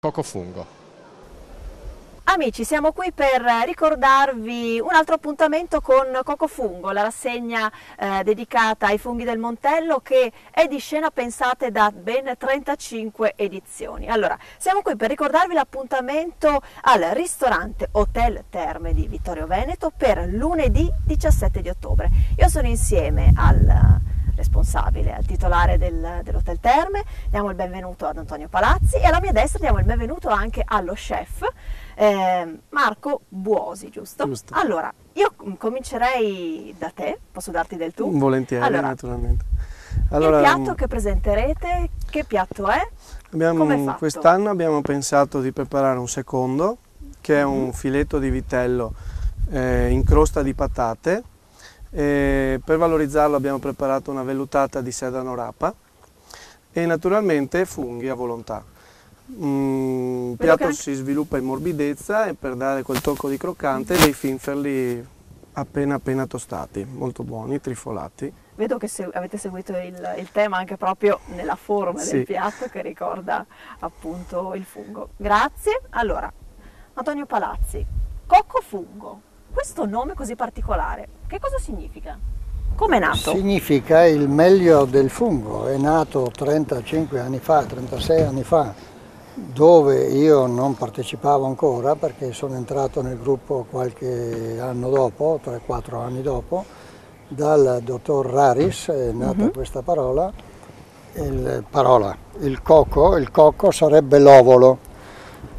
Cocofungo. Amici, siamo qui per ricordarvi un altro appuntamento con Cocofungo, la rassegna dedicata ai funghi del Montello che è di scena, pensate, da ben 35 edizioni. Allora, siamo qui per ricordarvi l'appuntamento al ristorante Hotel Terme di Vittorio Veneto per lunedì 17 di ottobre. Io sono insieme al responsabile, al titolare dell'Hotel Terme, diamo il benvenuto ad Antonio Palazzi e alla mia destra diamo il benvenuto anche allo chef Marco Buosi, giusto? Giusto. Allora, io comincerei da te, posso darti del tu? Volentieri, allora, naturalmente. Il piatto che presenterete, che piatto è? Come è fatto? Quest'anno abbiamo pensato di preparare un secondo, che è un filetto di vitello in crosta di patate. Per valorizzarlo abbiamo preparato una vellutata di sedano rapa e naturalmente funghi a volontà. Il piatto si sviluppa in morbidezza e per dare quel tocco di croccante dei finferli appena tostati, molto buoni, trifolati. Vedo che avete seguito il tema anche proprio nella forma del piatto che ricorda appunto il fungo. Grazie. Allora, Antonio Palazzi, Cocofungo, questo nome così particolare, che cosa significa? Come è nato? Significa il meglio del fungo, è nato 35 anni fa, 36 anni fa, dove io non partecipavo ancora perché sono entrato nel gruppo qualche anno dopo, 3-4 anni dopo, dal dottor Raris è nata questa parola, il cocco sarebbe l'ovolo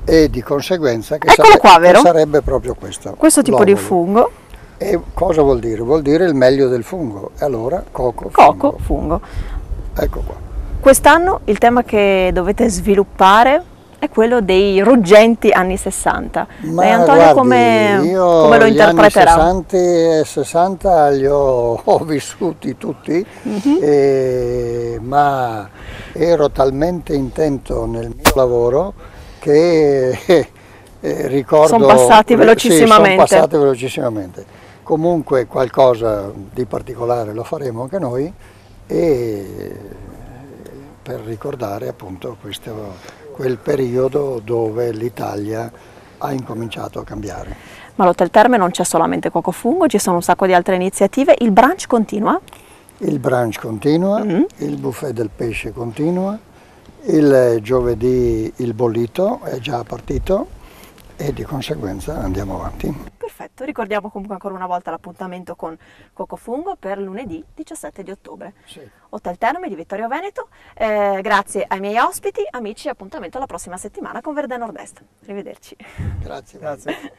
e di conseguenza che sarebbe proprio questo tipo di fungo. E cosa vuol dire? Vuol dire il meglio del fungo, e allora Cocofungo. Ecco qua. Quest'anno il tema che dovete sviluppare è quello dei ruggenti anni 60. Ma e Antonio guardi, come lo interpreterà? Gli anni 60 li ho vissuti tutti, ma ero talmente intento nel mio lavoro che ricordo... Sono passati velocissimamente. Sì, sono passati velocissimamente. Comunque qualcosa di particolare lo faremo anche noi e per ricordare appunto quel periodo dove l'Italia ha incominciato a cambiare. Ma all'Hotel Terme non c'è solamente Cocofungo, ci sono un sacco di altre iniziative. Il brunch continua? Il brunch continua, il buffet del pesce continua, il giovedì il bollito è già partito e di conseguenza andiamo avanti. Perfetto, ricordiamo comunque ancora una volta l'appuntamento con Cocofungo per lunedì 17 di ottobre. Sì. Hotel Terme di Vittorio Veneto, grazie ai miei ospiti, amici, appuntamento alla prossima settimana con Verde Nord-Est. Arrivederci. Grazie. Grazie.